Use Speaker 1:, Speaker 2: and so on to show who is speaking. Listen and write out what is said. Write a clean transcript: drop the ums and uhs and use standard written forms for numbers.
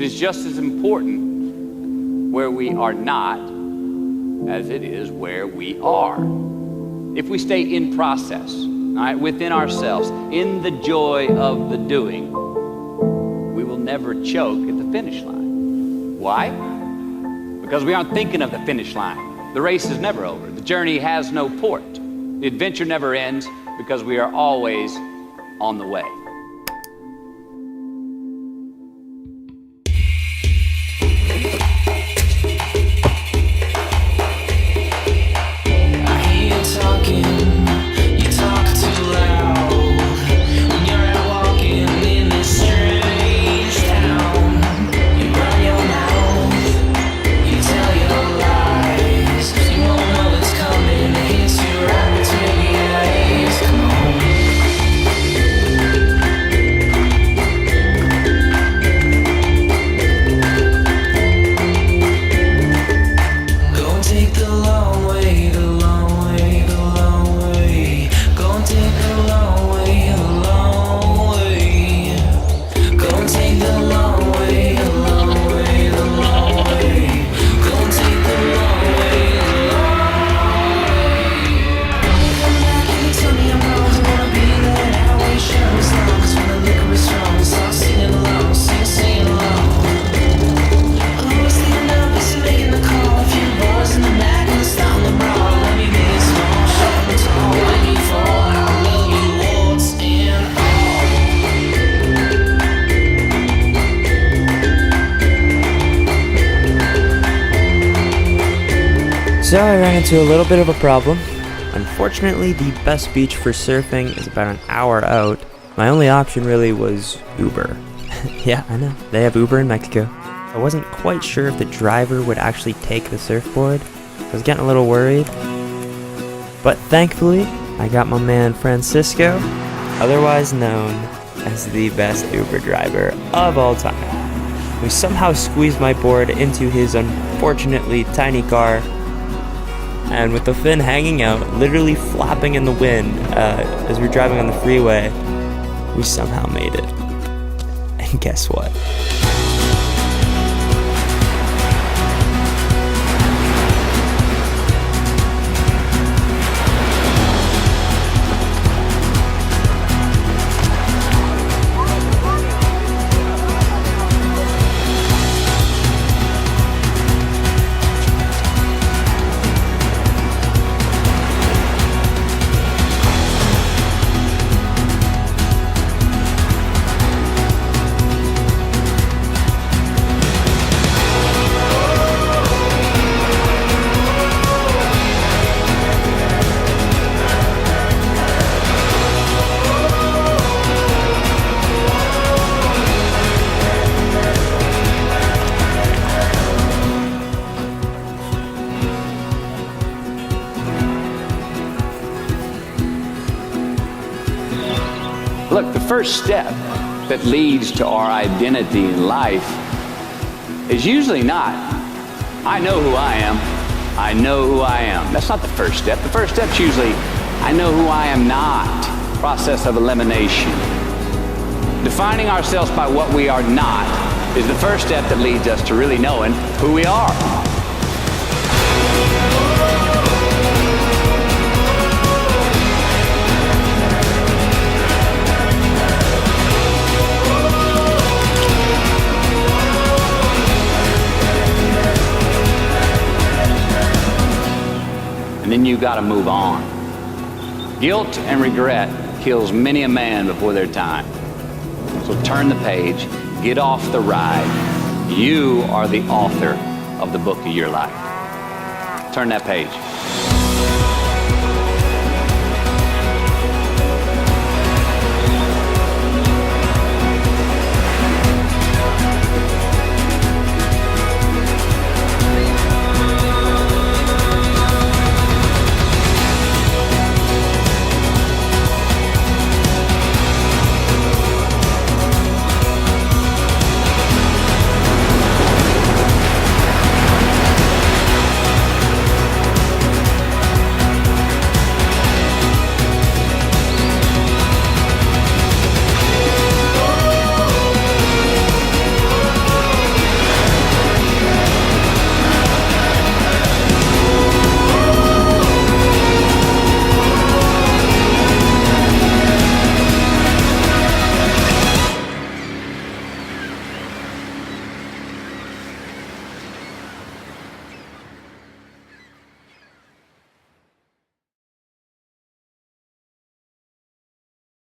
Speaker 1: is just as important where we are not as it is where we are. If we stay in process, all right, within ourselves, in the joy of the doing, we will never choke at the finish line. Why? Because we aren't thinking of the finish line. The race is never over. The journey has no port. The adventure never ends because we are always on the way.
Speaker 2: So I ran into a little bit of a problem. Unfortunately, the best beach for surfing is about an hour out. My only option really was Uber. Yeah, I know, they have Uber in Mexico. I wasn't quite sure if the driver would actually take the surfboard. I was getting a little worried. But thankfully, I got my man Francisco, otherwise known as the best Uber driver of all time, who somehow squeezed my board into his unfortunately tiny car. And with the fin hanging out, literally flapping in the wind as we're driving on the freeway, we somehow made it. And guess what?
Speaker 1: Look, the first step that leads to our identity in life is usually not, I know who I am, I know who I am. That's not the first step. The first step's usually, I know who I am not. Process of elimination. Defining ourselves by what we are not is the first step that leads us to really knowing who we are. And then you gotta move on. Guilt and regret kills many a man before their time. So turn the page, get off the ride. You are the author of the book of your life. Turn that page.